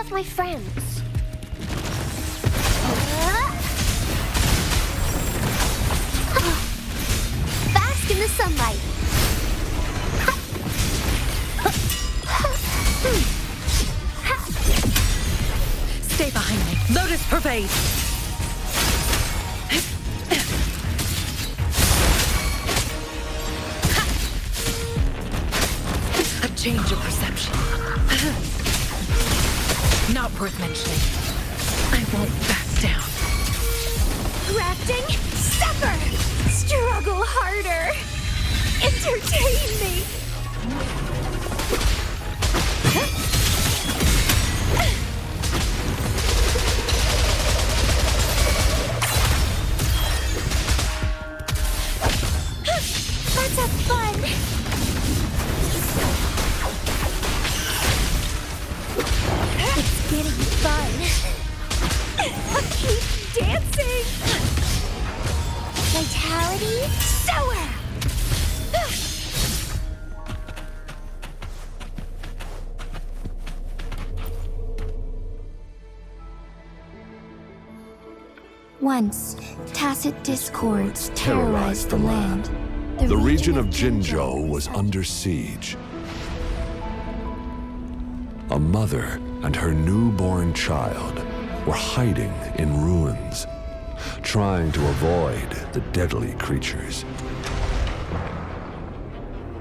with my friends. Bask in the sunlight. Stay behind me. Lotus pervade. A change of perception. Not worth mentioning. I won't back down. Reacting? Suffer! Struggle harder! Entertain me! Let's have fun! It's getting fun! Keep dancing! Vitality, sour! Once, tacit discords terrorized the land. The region of Jinzhou was under siege. A mother and her newborn child were hiding in ruins, trying to avoid the deadly creatures.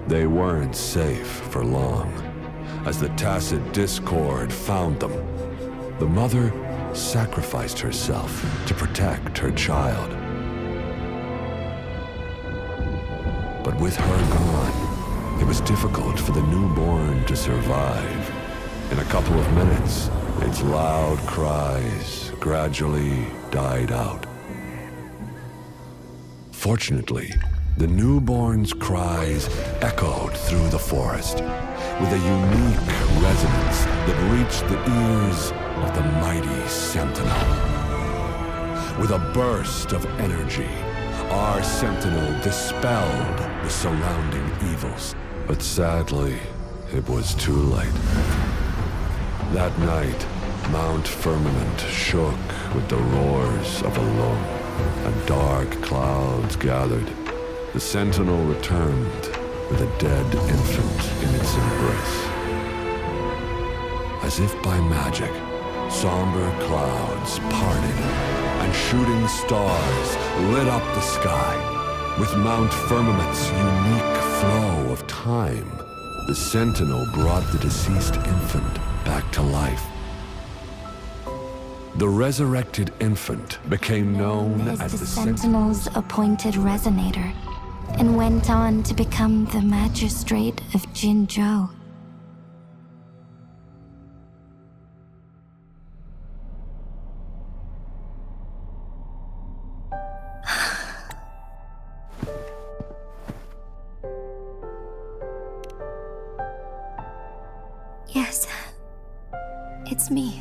They weren't safe for long, as the tacit discord found them. The mother sacrificed herself to protect her child. But with her gone, it was difficult for the newborn to survive. In a couple of minutes, its loud cries gradually died out. Fortunately, the newborn's cries echoed through the forest with a unique resonance that reached the ears of the mighty Sentinel. With a burst of energy, our Sentinel dispelled the surrounding evils. But sadly, it was too late. That night, Mount Firmament shook with the roars of a loom, and dark clouds gathered. The Sentinel returned with a dead infant in its embrace. As if by magic, somber clouds parted, and shooting stars lit up the sky. With Mount Firmament's unique flow of time, the Sentinel brought the deceased infant back to life. The resurrected infant became known as the Sentinel's appointed resonator, and went on to become the magistrate of Jinzhou. Yes, it's me.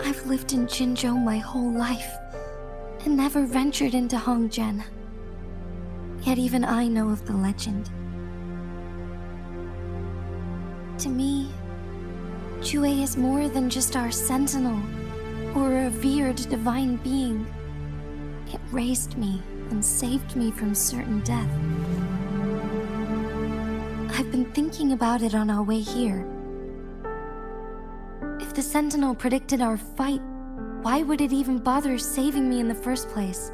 I've lived in Jinzhou my whole life, and never ventured into Hongzhen. Yet even I know of the legend. To me, Jue is more than just our sentinel, or a revered divine being. It raised me and saved me from certain death. I've been thinking about it on our way here. If the Sentinel predicted our fight, why would it even bother saving me in the first place?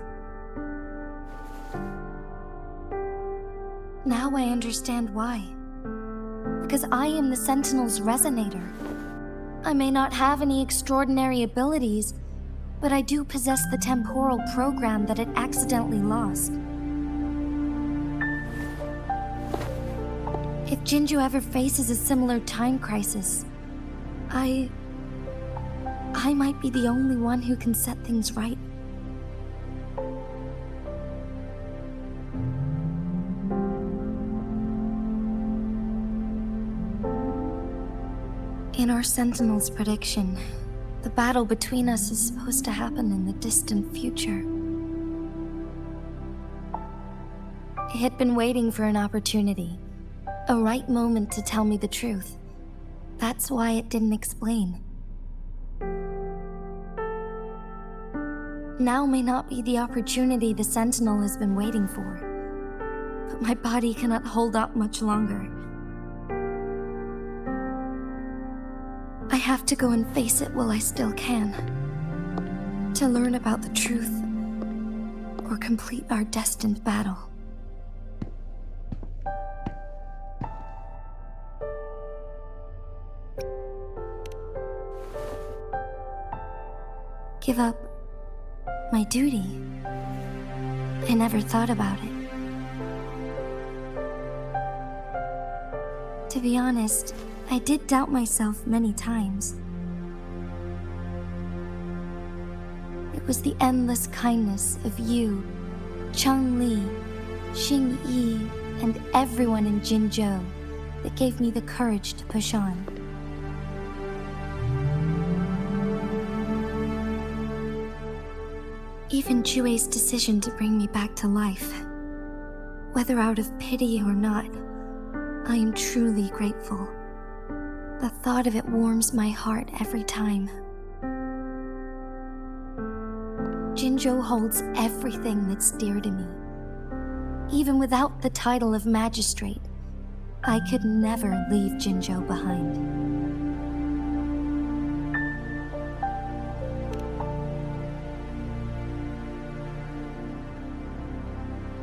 Now I understand why. Because I am the Sentinel's resonator. I may not have any extraordinary abilities, but I do possess the temporal program that it accidentally lost. If Jinzhou ever faces a similar time crisis, I might be the only one who can set things right. In our Sentinel's prediction, the battle between us is supposed to happen in the distant future. It had been waiting for an opportunity, a right moment to tell me the truth, That's why it didn't explain. Now may not be the opportunity the Sentinel has been waiting for, but my body cannot hold up much longer. I have to go and face it while I still can, to learn about the truth, or complete our destined battle. Give up my duty? I never thought about it. To be honest, I did doubt myself many times. It was the endless kindness of you, Changli, Xingyi, and everyone in Jinzhou that gave me the courage to push on. Even Jue's decision to bring me back to life, whether out of pity or not, I am truly grateful. The thought of it warms my heart every time. Jinzhou holds everything that's dear to me. Even without the title of magistrate, I could never leave Jinzhou behind.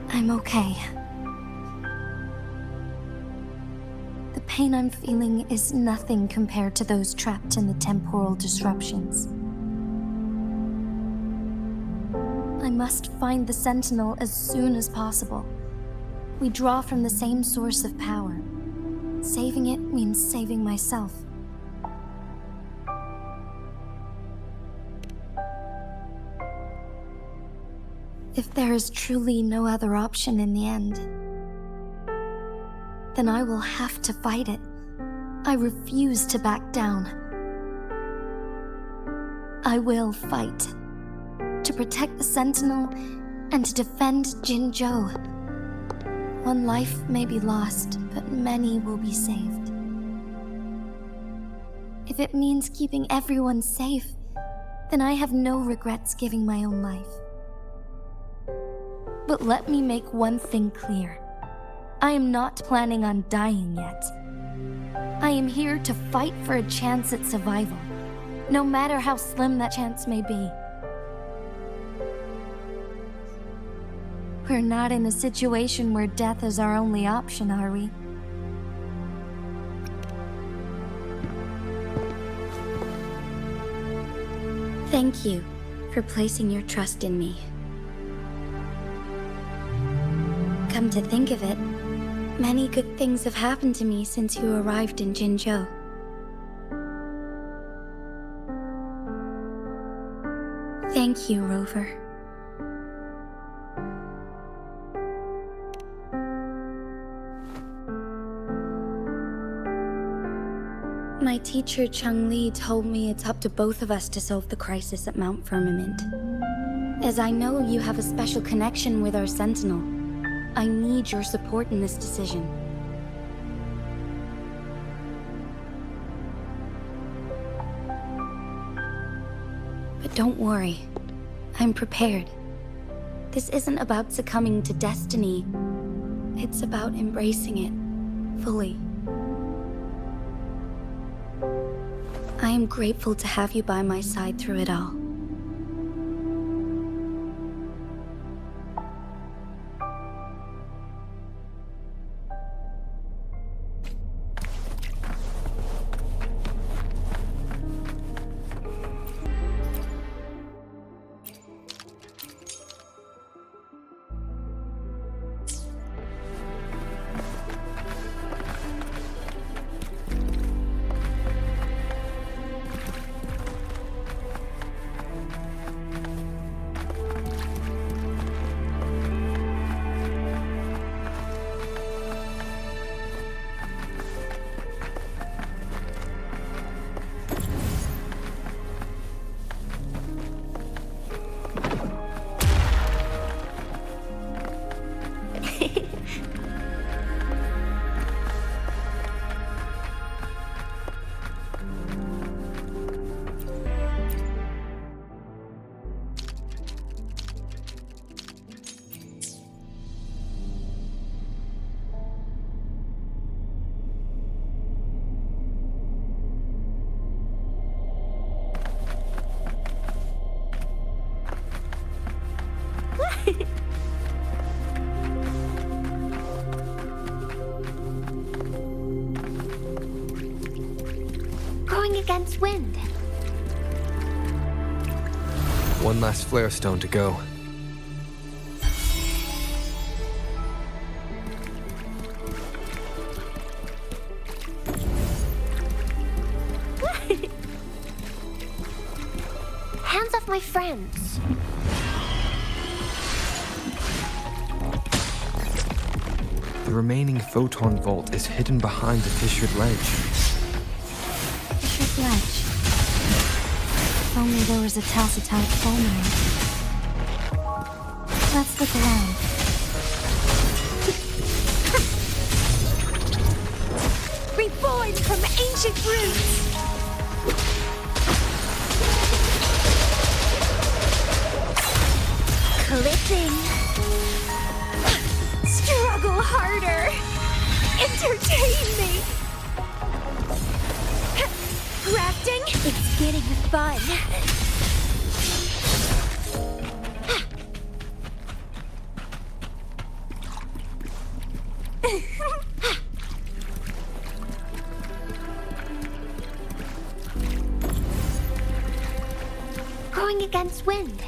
I'm okay. The pain I'm feeling is nothing compared to those trapped in the temporal disruptions. I must find the Sentinel as soon as possible. We draw from the same source of power. Saving it means saving myself. If there is truly no other option in the end, then I will have to fight it. I refuse to back down. I will fight. To protect the Sentinel and to defend Jinzhou. One life may be lost, but many will be saved. If it means keeping everyone safe, then I have no regrets giving my own life. But let me make one thing clear. I am not planning on dying yet. I am here to fight for a chance at survival, no matter how slim that chance may be. We're not in a situation where death is our only option, are we? Thank you for placing your trust in me. Come to think of it, many good things have happened to me since you arrived in Jinzhou. Thank you, Rover. My teacher Changli told me it's up to both of us to solve the crisis at Mount Firmament. As I know you have a special connection with our Sentinel, I need your support in this decision. But don't worry, I'm prepared. This isn't about succumbing to destiny. It's about embracing it fully. I am grateful to have you by my side through it all. against wind. One last flare stone to go. Hands off my friends. The remaining photon vault is hidden behind the fissured ledge. Fissured ledge. If only there was a tacitite fulminate. That's the ground. Reborn from ancient roots! Clipping. Struggle harder. Entertain me. Grafting? It's getting fun. Going against wind.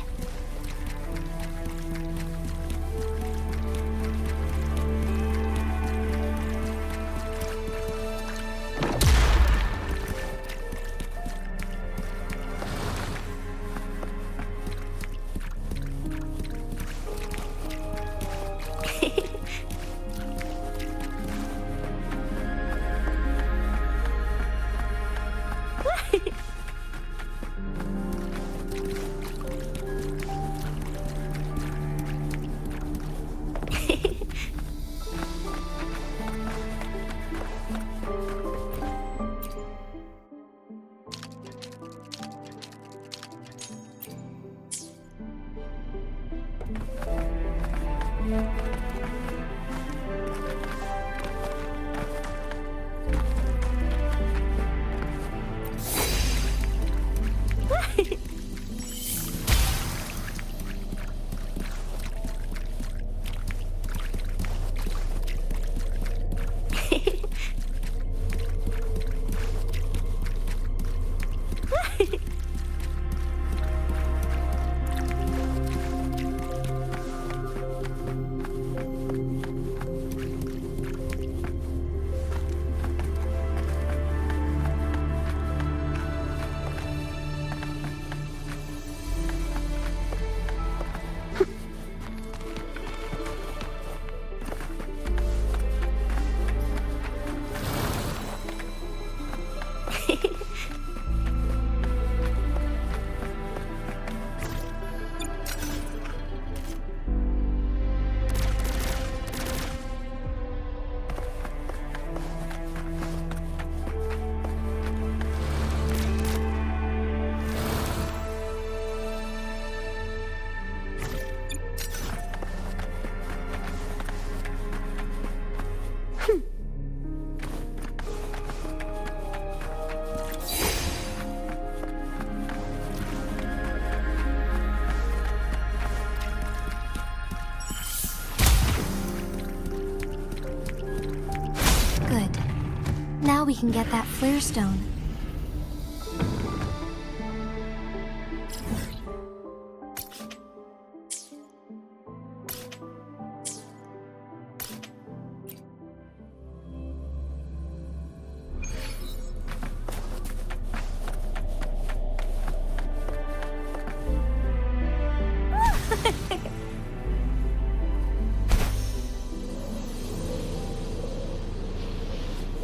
Now we can get that flare stone.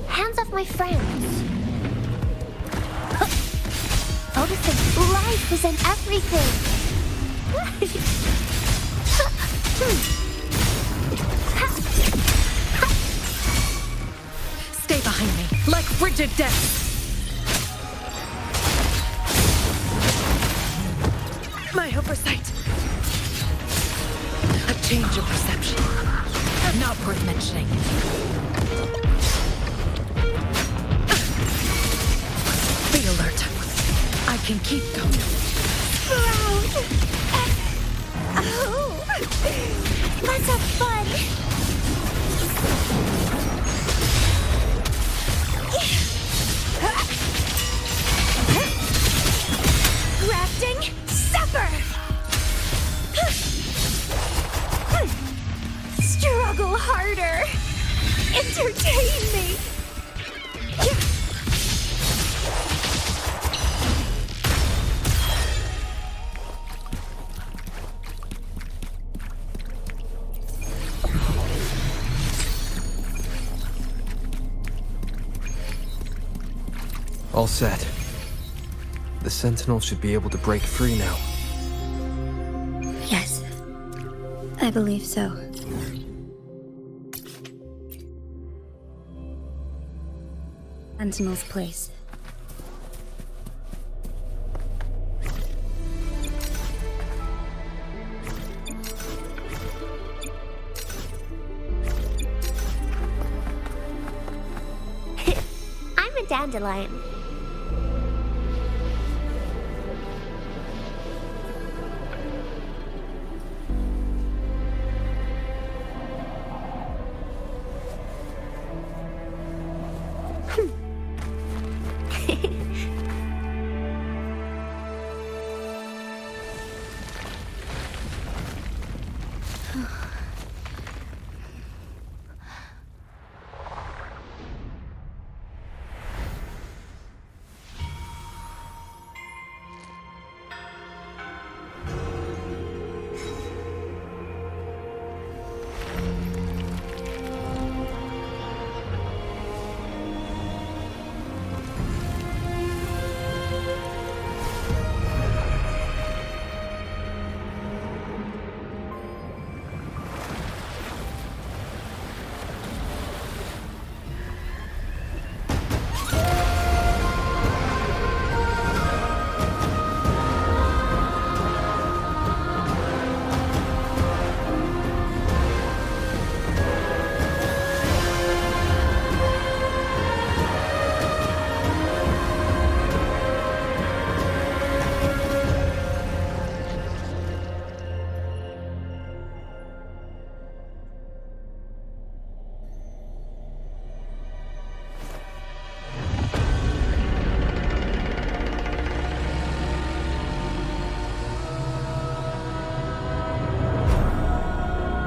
Hands off my friends. Otis's life is in everything. Stay behind me, like frigid death. My oversight. A change of perception. Not worth mentioning. Be alert. I can keep going. Proud. Oh, let's have fun. Entertain me! All set. The Sentinels should be able to break free now. Yes, I believe so. Sentinel's place. I'm a dandelion.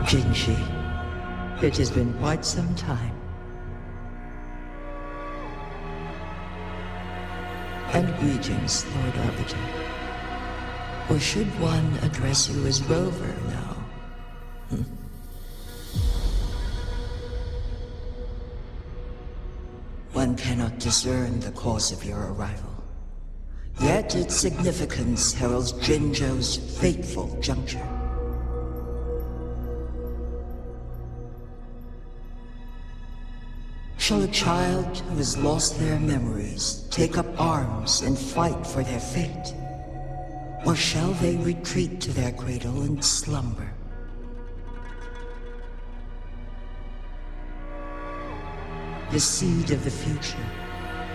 Jinshi, it has been quite some time. And greetings, Lord Arbiter. Or should one address you as Rover now? One cannot discern the cause of your arrival. Yet its significance heralds Jinzhou's fateful juncture. Shall a child who has lost their memories take up arms and fight for their fate? Or shall they retreat to their cradle and slumber? The seed of the future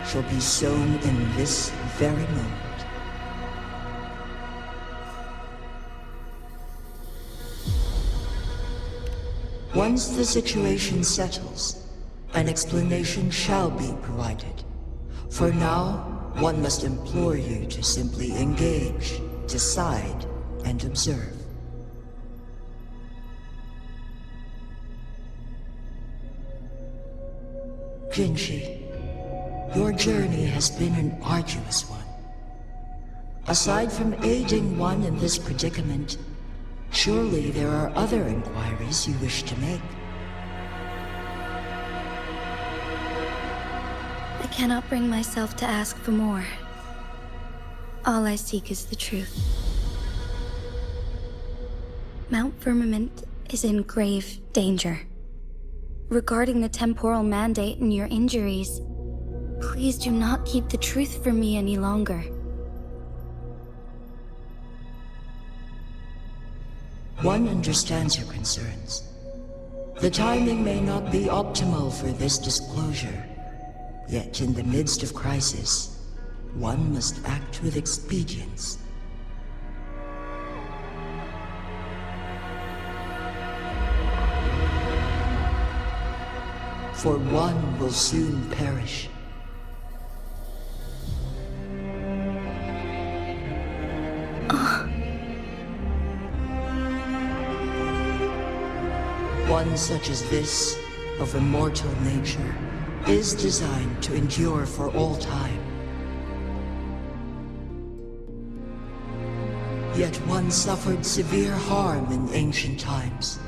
shall be sown in this very moment. Once the situation settles, an explanation shall be provided. For now, one must implore you to simply engage, decide, and observe. Jinshi, your journey has been an arduous one. Aside from aiding one in this predicament, surely there are other inquiries you wish to make. I cannot bring myself to ask for more. All I seek is the truth. Mount Firmament is in grave danger. Regarding the temporal mandate and your injuries, please do not keep the truth from me any longer. One understands your concerns. The timing may not be optimal for this disclosure. Yet in the midst of crisis, one must act with expedience. For one will soon perish. One such as this of immortal nature is designed to endure for all time. Yet one suffered severe harm in ancient times,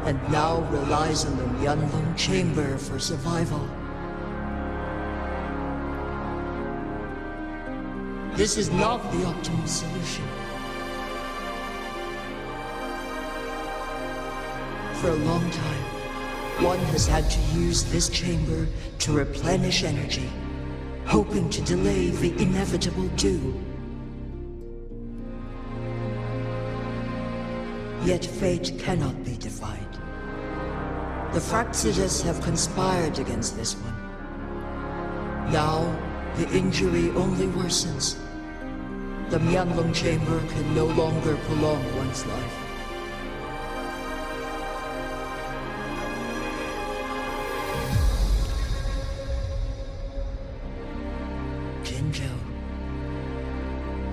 and now relies on the Mianloong Chamber for survival. This is not the optimal solution. For a long time, one has had to use this chamber to replenish energy, hoping to delay the inevitable doom. Yet fate cannot be defied. The Fraxidus have conspired against this one. Now, the injury only worsens. The Mianloong Chamber can no longer prolong one's life. Jinzhou.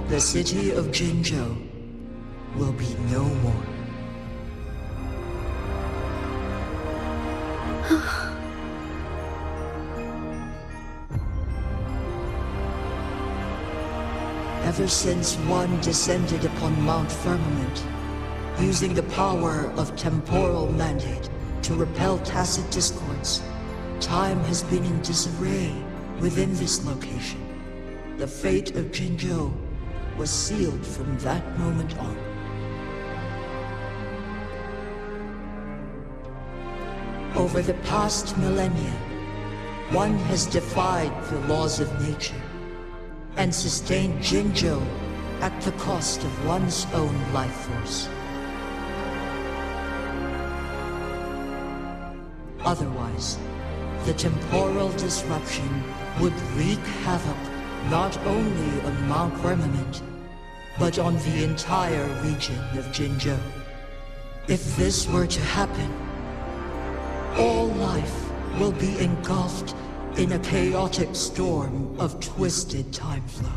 The city of Jinzhou will be no more. Ever since one descended upon Mount Firmament, using the power of temporal mandate to repel tacit discords, time has been in disarray within this location. The fate of Jinzhou was sealed from that moment on. Over the past millennia, one has defied the laws of nature and sustained Jinzhou at the cost of one's own life force. Otherwise, the temporal disruption would wreak havoc not only on Mount Firmament, but on the entire region of Jinzhou. If this were to happen, all life will be engulfed in a chaotic storm of twisted time flow.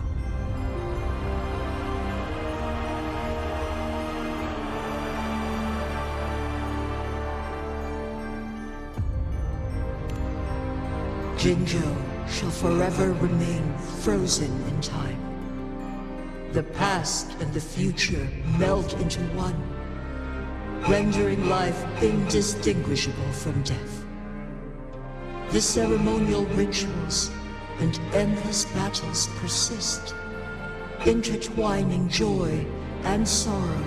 Jinzhou shall forever remain frozen in time. The past and the future melt into one, rendering life indistinguishable from death. The ceremonial rituals and endless battles persist, intertwining joy and sorrow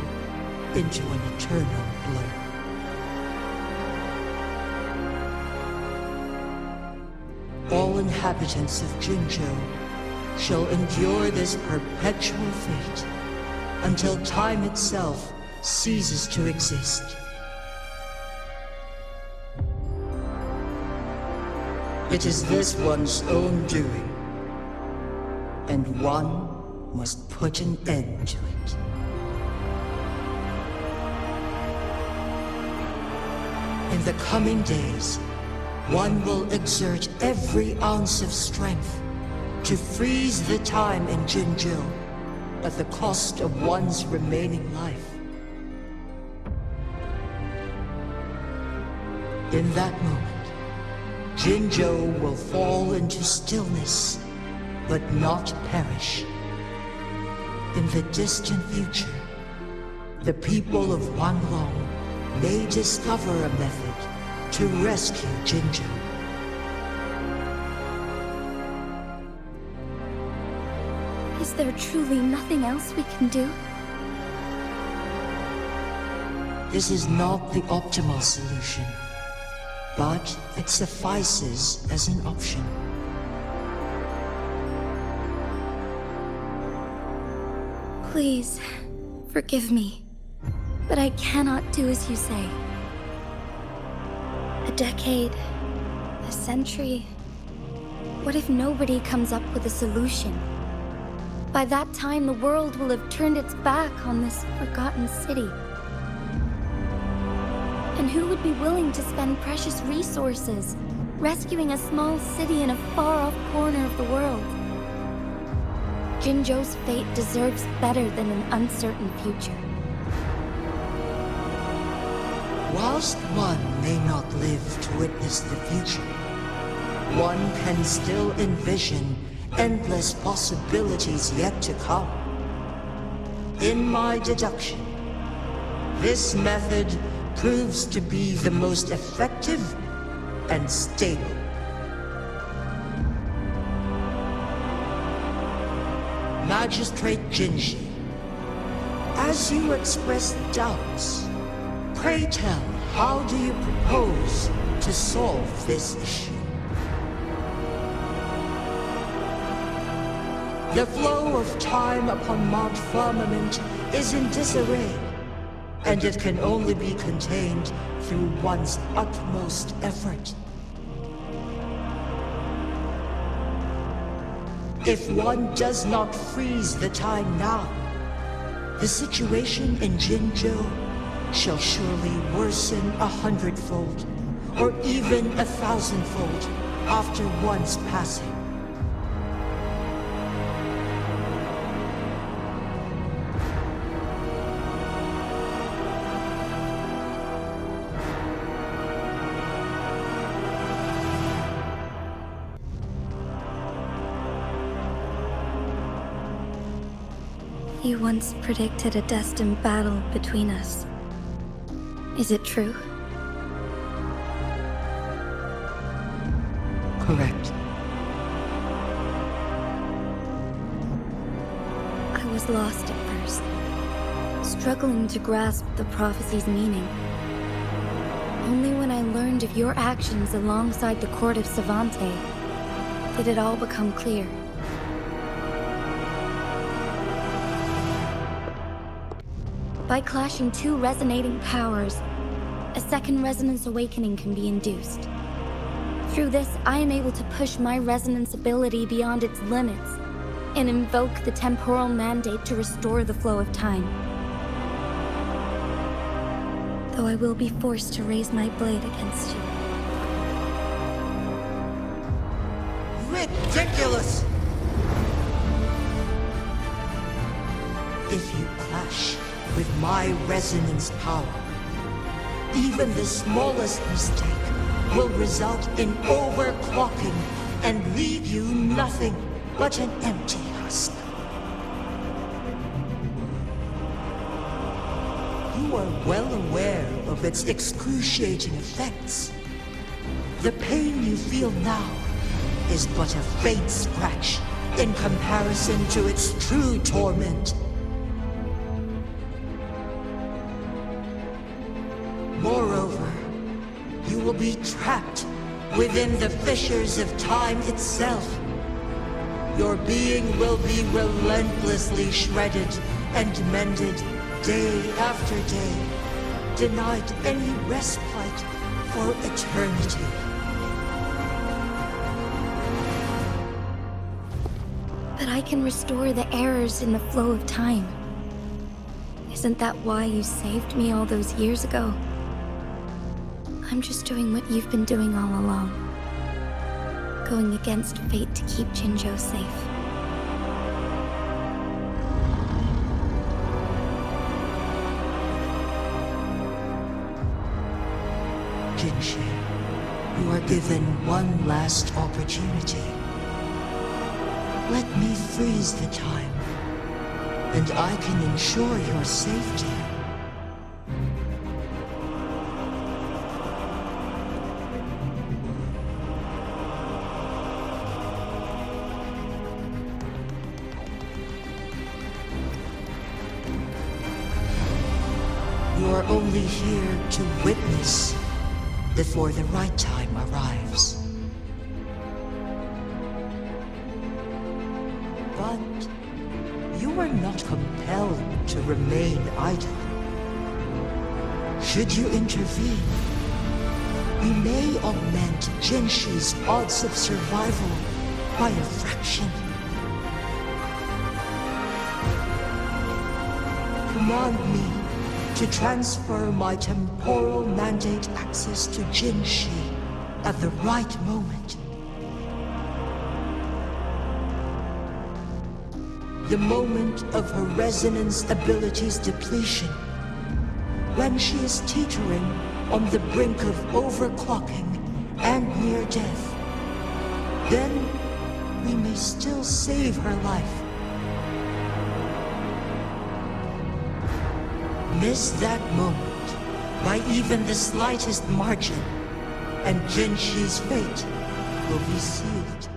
into an eternal blur. All inhabitants of Jinzhou shall endure this perpetual fate until time itself ceases to exist. It is this one's own doing, and one must put an end to it. In the coming days, one will exert every ounce of strength to freeze the time in Jinzhou at the cost of one's remaining life. In that moment, Jinzhou will fall into stillness, but not perish. In the distant future, the people of Mianloong may discover a method to rescue Jinzhou. Is there truly nothing else we can do? This is not the optimal solution, but it suffices as an option. Please, forgive me, but I cannot do as you say. A decade, a century. What if nobody comes up with a solution? By that time, the world will have turned its back on this forgotten city. And who would be willing to spend precious resources rescuing a small city in a far-off corner of the world? Jinzhou's fate deserves better than an uncertain future. Whilst one may not live to witness the future, one can still envision endless possibilities yet to come. In my deduction, this method proves to be the most effective and stable. Magistrate Jinshi, as you express doubts, pray tell, how do you propose to solve this issue? The flow of time upon Mount Firmament is in disarray, and it can only be contained through one's utmost effort. If one does not freeze the time now, the situation in Jinzhou shall surely worsen 100-fold, or even 1,000-fold, after one's passing. You once predicted a destined battle between us. Is it true? Correct. I was lost at first, struggling to grasp the prophecy's meaning. Only when I learned of your actions alongside the court of Savante did it all become clear. By clashing two resonating powers, a second resonance awakening can be induced. Through this, I am able to push my resonance ability beyond its limits and invoke the temporal mandate to restore the flow of time. Though I will be forced to raise my blade against you. Ridiculous! If you clash with my resonance power, even the smallest mistake will result in overclocking and leave you nothing but an empty husk. You are well aware of its excruciating effects. The pain you feel now is but a faint scratch in comparison to its true torment. Moreover, you will be trapped within the fissures of time itself. Your being will be relentlessly shredded and mended day after day, denied any respite for eternity. But I can restore the errors in the flow of time. Isn't that why you saved me all those years ago? I'm just doing what you've been doing all along. Going against fate to keep Jinzhou safe. Jinshi, you are given one last opportunity. Let me freeze the time, and I can ensure your safety. You are only here to witness before the right time arrives. But you are not compelled to remain idle. Should you intervene, we may augment Jinshi's odds of survival by a fraction. Command me to transfer my temporal mandate access to Jinshi at the right moment. The moment of her resonance ability's depletion, when she is teetering on the brink of overclocking and near death, then we may still save her life. Miss that moment by even the slightest margin, and Jinshi's fate will be sealed.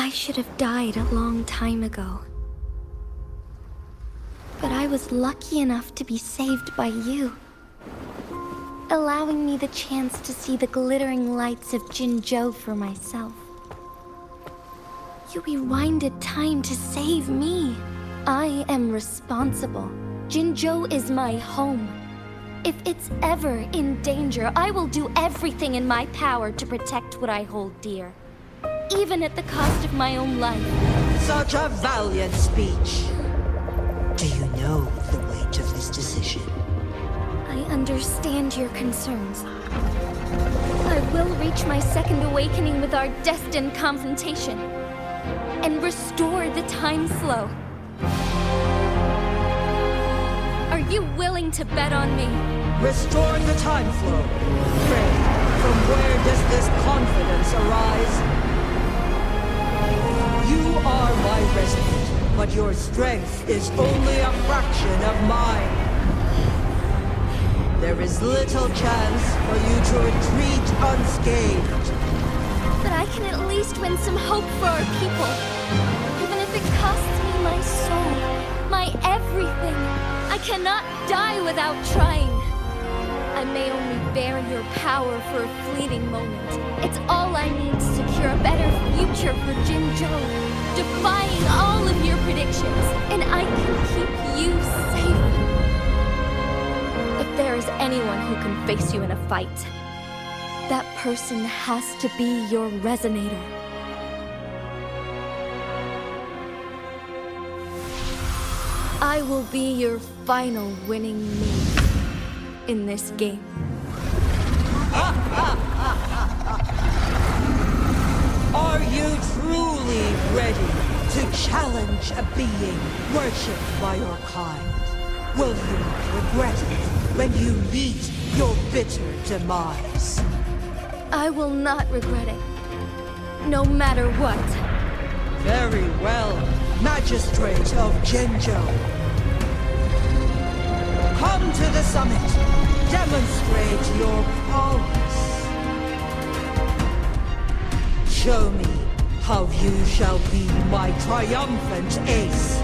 I should have died a long time ago. But I was lucky enough to be saved by you, allowing me the chance to see the glittering lights of Jinzhou for myself. You rewinded time to save me. I am responsible. Jinzhou is my home. If it's ever in danger, I will do everything in my power to protect what I hold dear, even at the cost of my own life. Such a valiant speech. Do you know the weight of this decision? I understand your concerns. I will reach my second awakening with our destined confrontation and restore the time flow. Are you willing to bet on me? Restore the time flow. Pray, from where does this confidence arise? You are my resident, but your strength is only a fraction of mine. There is little chance for you to retreat unscathed. But I can at least win some hope for our people. Even if it costs me my soul, my everything. I cannot die without trying. I may only bear your power for a fleeting moment. It's all I need to secure a better future for Jinzhou, defying all of your predictions, and I can keep you safe. If there is anyone who can face you in a fight, that person has to be your resonator. I will be your final winning move in this game. Are you truly ready to challenge a being worshipped by your kind? Will you regret it when you meet your bitter demise? I will not regret it, no matter what. Very well, Magistrate of Jinzhou. Come to the summit. Demonstrate your prowess. Show me how you shall be my triumphant ace.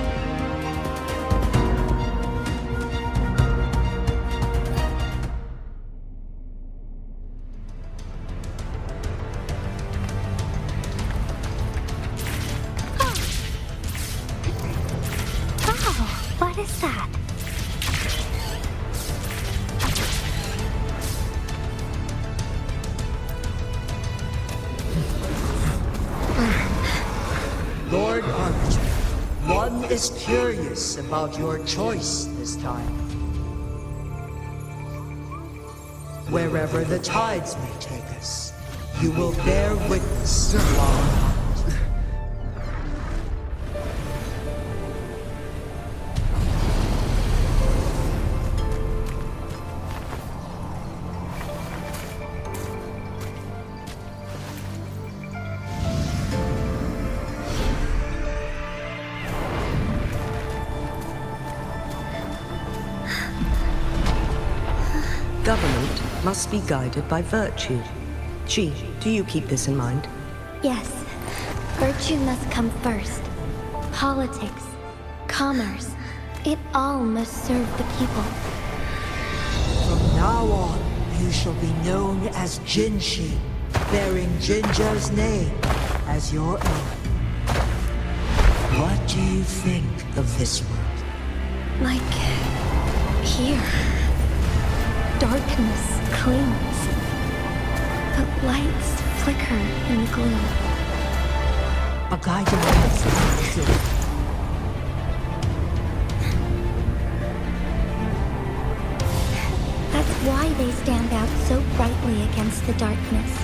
Oh, what is that? Lord Arbiter, one is curious about your choice this time. Wherever the tides may take us, you will bear witness to our hunt. Government must be guided by virtue. Ji, do you keep this in mind? Yes, virtue must come first. Politics, commerce, it all must serve the people. From now on, you shall be known as Jinshi, bearing Jinzhou's name as your own. What do you think of this world? Like here. Darkness clings, but lights flicker in the gloom. A guiding light. That's why they stand out so brightly against the darkness.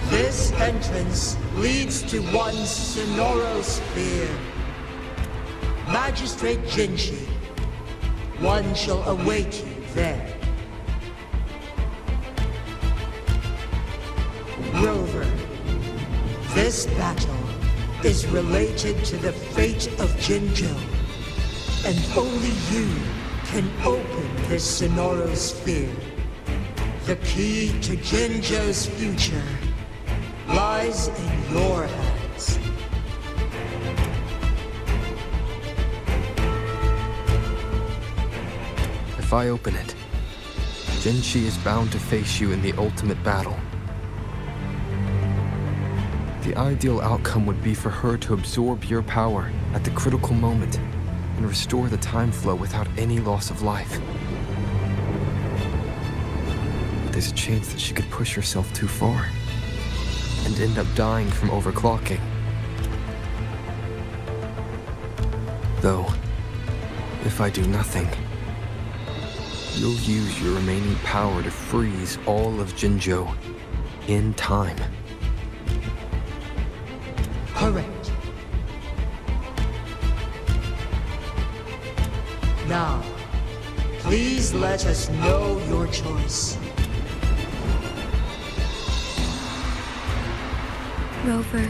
This entrance leads to one Sonoro Sphere. Magistrate Jinshi, one shall await you there. Rover, this battle is related to the fate of Jinzhou, and only you can open this Sonoro Sphere. The key to Jinzhou's future lies in your hands. If I open it, Jinshi is bound to face you in the ultimate battle. The ideal outcome would be for her to absorb your power at the critical moment and restore the time flow without any loss of life. But there's a chance that she could push herself too far and end up dying from overclocking. Though, if I do nothing, you'll use your remaining power to freeze all of Jinzhou in time. Correct. Now, please let us know your choice. Rover.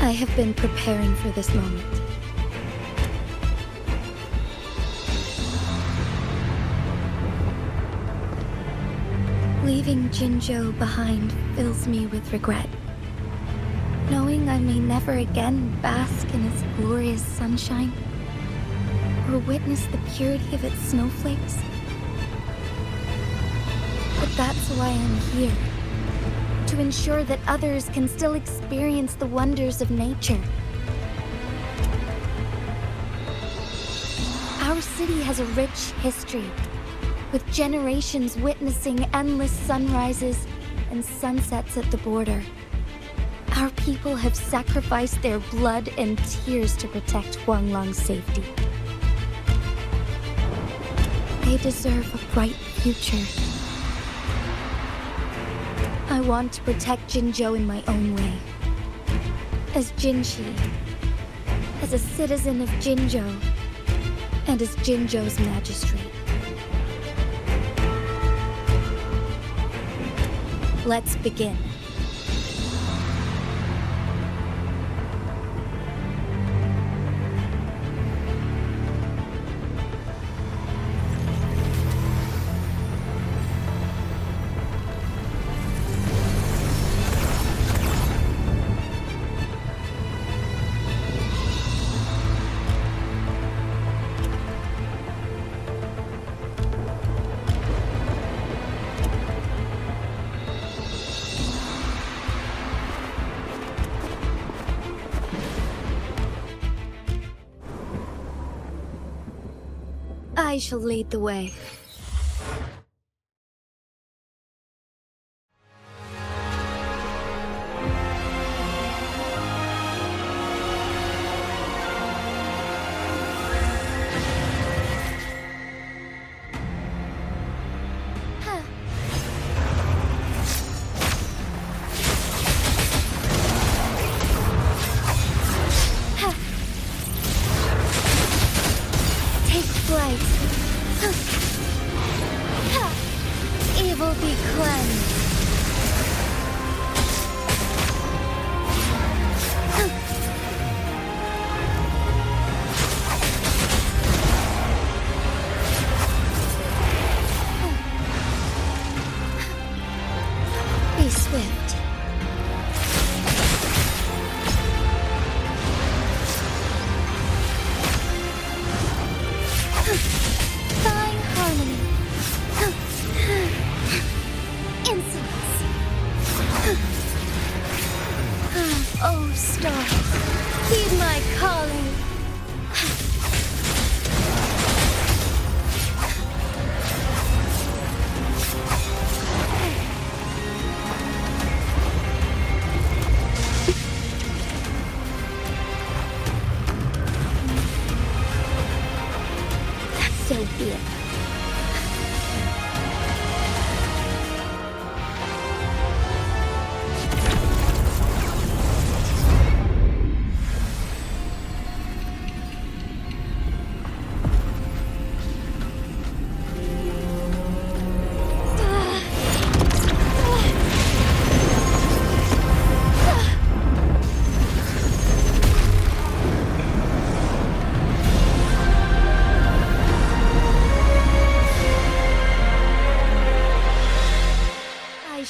I have been preparing for this moment. Leaving Jinzhou behind fills me with regret. Knowing I may never again bask in its glorious sunshine, or witness the purity of its snowflakes. But that's why I'm here. To ensure that others can still experience the wonders of nature. Our city has a rich history, with generations witnessing endless sunrises and sunsets at the border. Our people have sacrificed their blood and tears to protect Huanglong's safety. They deserve a bright future. I want to protect Jinzhou in my own way. As Jinshi, as a citizen of Jinzhou, and as Jinzhou's magistrate. Let's begin. I shall lead the way. Take flight. Evil be cleansed. Be swift.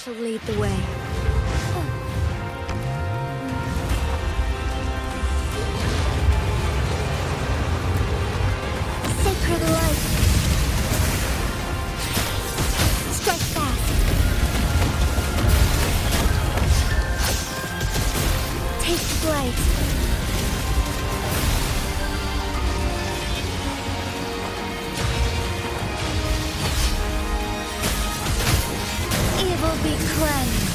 shall lead the way. Sacred light. Strike fast. Take flight. Evil be cleansed.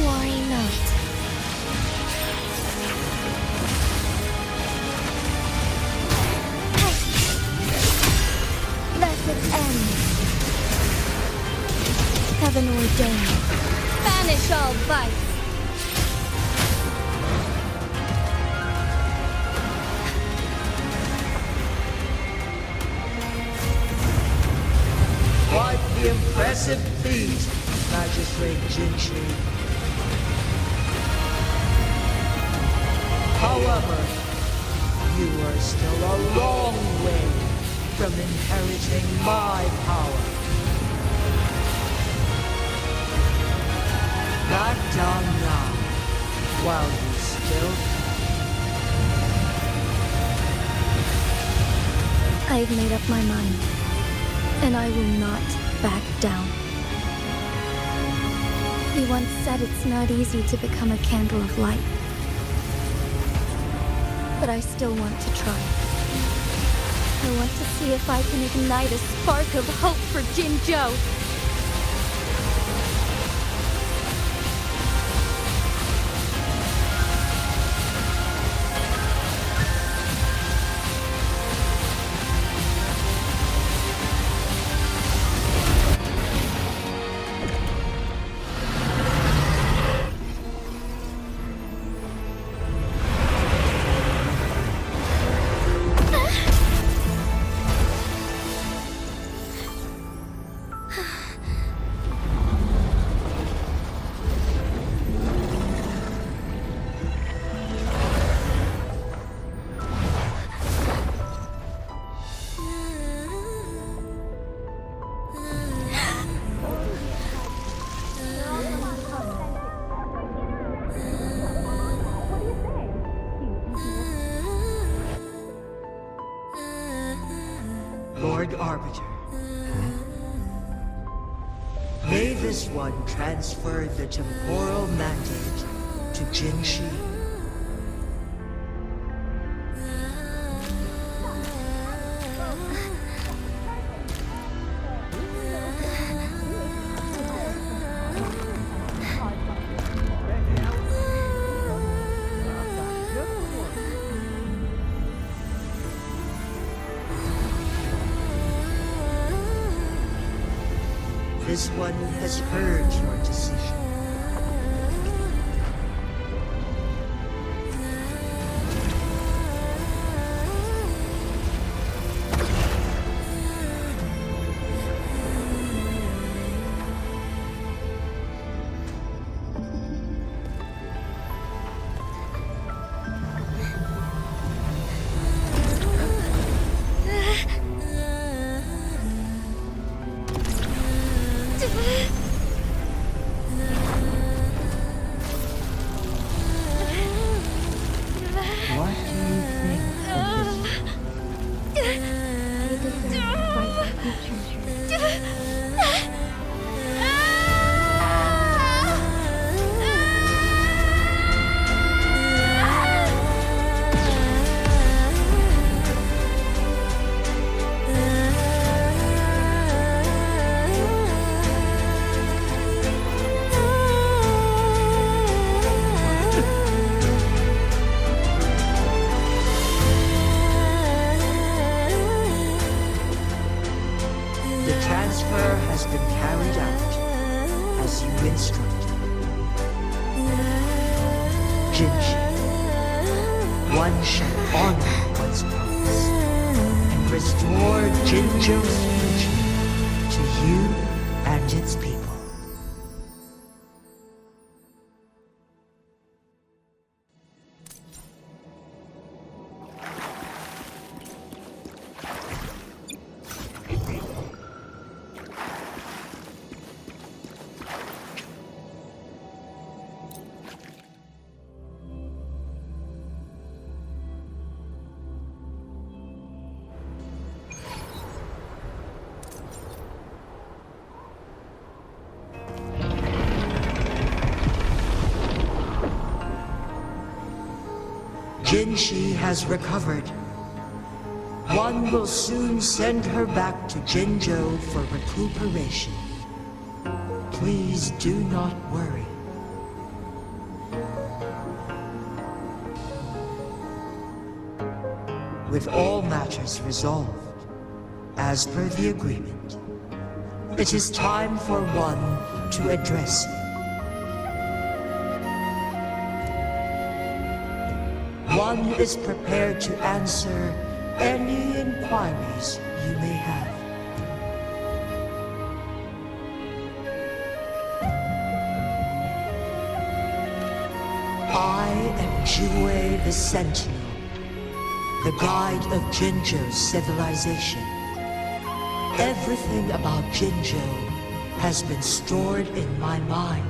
Why not? Let it end. Heaven ordained. Banish all vice. Quite the impressive feat, Magistrate Jinshi. However, you are still a long way from inheriting my power. Back down now, while you still can. I've made up my mind, and I will not back down. You once said it's not easy to become a candle of light. But I still want to try. I want to see if I can ignite a spark of hope for Jinzhou. Lord Arbiter. May this one transfer the temporal mandate to Jinshi. This one has heard your decision. What do you think of The transfer has been carried out as you instructed. Jinshi, one shall honor one's promise and restore Jinzhou's future to you and its people. Jinshi has recovered. One will soon send her back to Jinzhou for recuperation. Please do not worry. With all matters resolved, as per the agreement, it is time for one to address you. One is prepared to answer any inquiries you may have. I am Jue the Sentinel, the guide of Jinzhou's civilization. Everything about Jinzhou has been stored in my mind.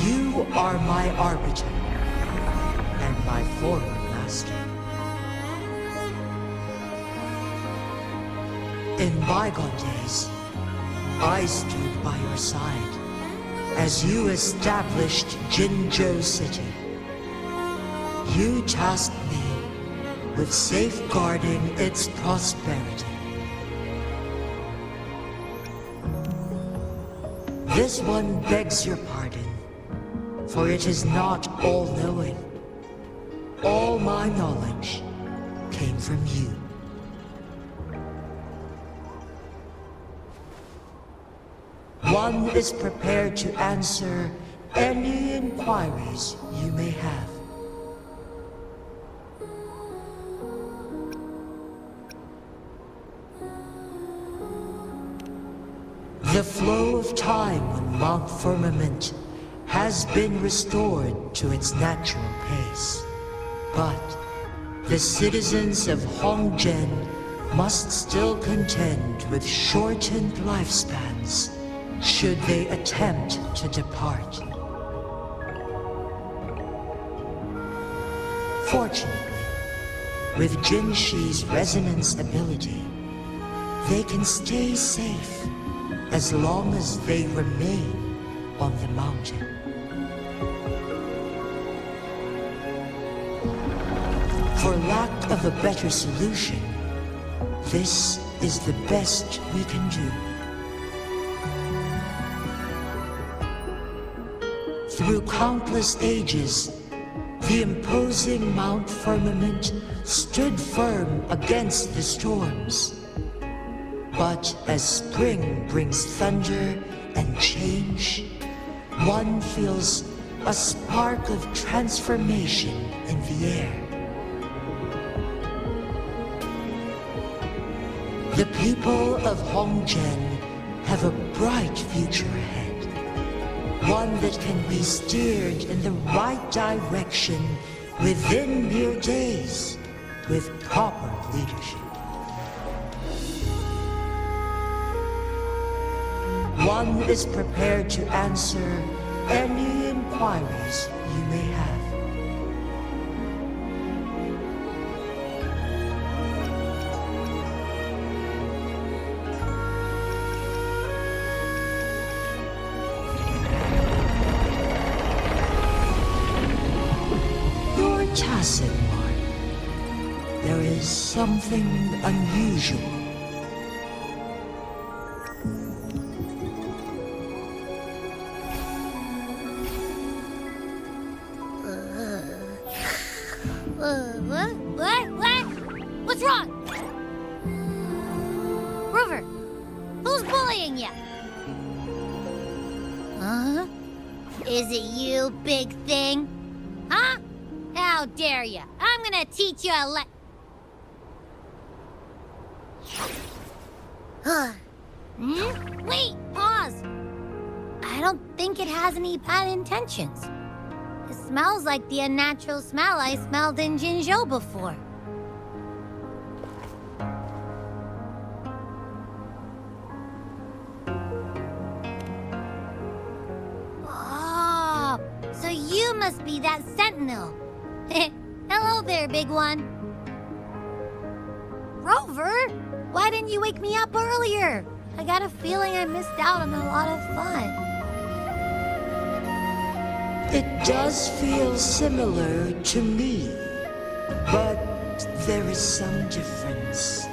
You are my arbiter and my former master. In bygone days, I stood by your side as you established Jinzhou City. You tasked me with safeguarding its prosperity. This one begs your pardon, for it is not all-knowing. All my knowledge came from you. One is prepared to answer any inquiries you may have. The flow of time on Mount Firmament has been restored to its natural pace. But the citizens of Hongzhen must still contend with shortened lifespans should they attempt to depart. Fortunately, with Jinshi's resonance ability, they can stay safe as long as they remain on the mountain. For lack of a better solution, this is the best we can do. Through countless ages, the imposing Mount Firmament stood firm against the storms. But as spring brings thunder and change, one feels a spark of transformation in the air. The people of Hongzhen have a bright future ahead. One that can be steered in the right direction within mere days with proper leadership. One is prepared to answer any inquiries you may have. You're tacit, Mark. There is something unusual. What? What's wrong? Rover, who's bullying you? Huh? Is it you, big thing? Huh? How dare you? I'm gonna teach you a Wait, pause. I don't think it has any bad intentions. It smells like the unnatural smell I smelled in Jinzhou before. Oh, so you must be that sentinel. Hello there, big one. Rover, why didn't you wake me up earlier? I got a feeling I missed out on a lot of fun. It does feel similar to me, but there is some difference.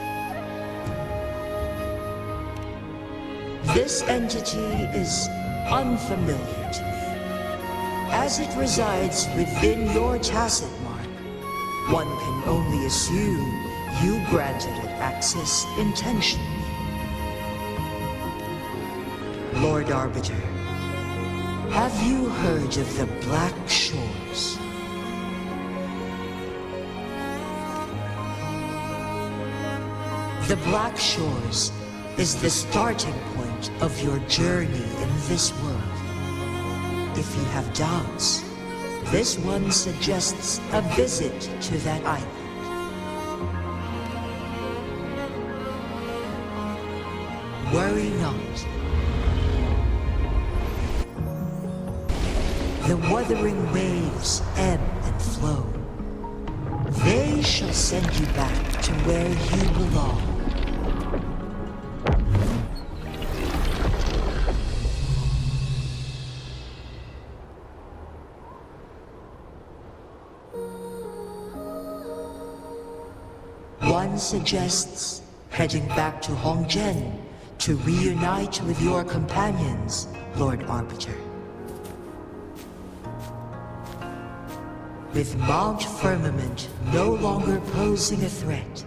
This entity is unfamiliar to me. As it resides within your tacit mark, one can only assume you granted it access intentionally. Lord Arbiter, have you heard of the Black Shores? The Black Shores is the starting point of your journey in this world. If you have doubts, this one suggests a visit to that island. Worry not. The wuthering waves ebb and flow. They shall send you back to where you belong. One suggests heading back to Hongzhen to reunite with your companions, Lord Arbiter. With Mount Firmament no longer posing a threat,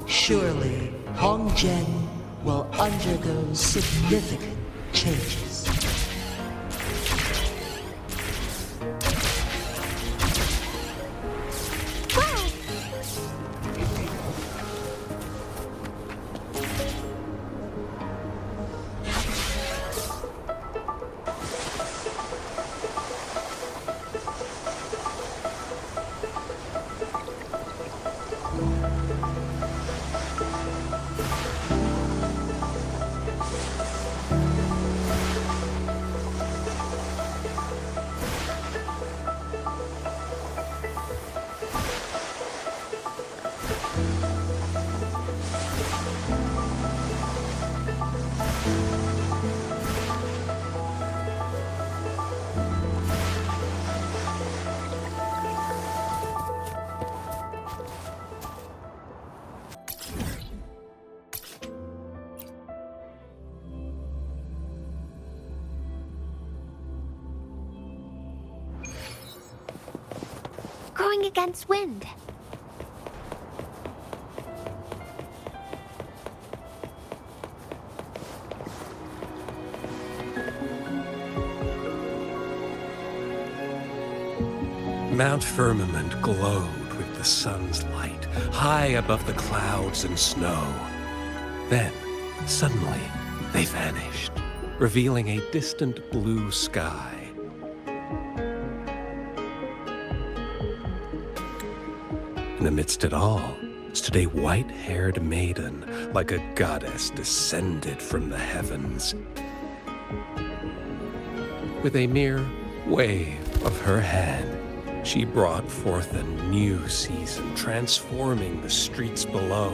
surely Hongzhen will undergo significant changes. Going against wind. Mount Firmament glowed with the sun's light, high above the clouds and snow. Then, suddenly, they vanished, revealing a distant blue sky. And amidst it all stood a white-haired maiden, like a goddess descended from the heavens. With a mere wave of her hand, she brought forth a new season, transforming the streets below.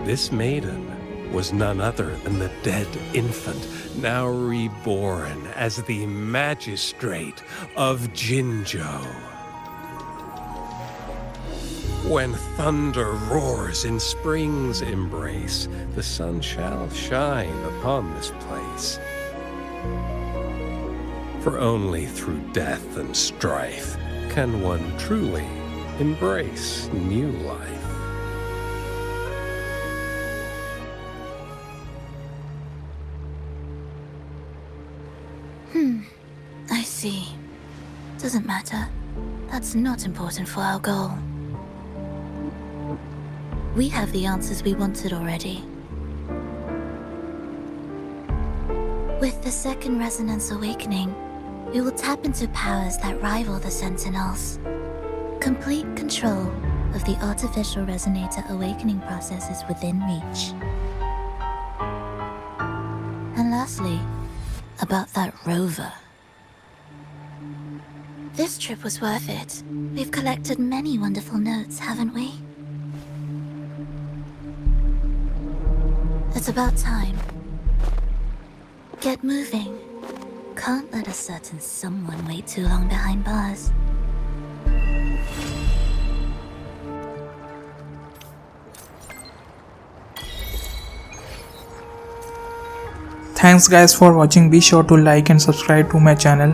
This maiden was none other than the dead infant, now reborn as the magistrate of Jinzhou. When thunder roars in spring's embrace, the sun shall shine upon this place. For only through death and strife can one truly embrace new life. I see. Doesn't matter. That's not important for our goal. We have the answers we wanted already. With the second resonance awakening, we will tap into powers that rival the Sentinels. Complete control of the artificial resonator awakening process is within reach. And lastly, about that Rover. This trip was worth it. We've collected many wonderful notes, haven't we? It's about time. Get moving. can't let a certain someone wait too long behind bars. Thanks guys for watching. Be sure to like and subscribe to my channel.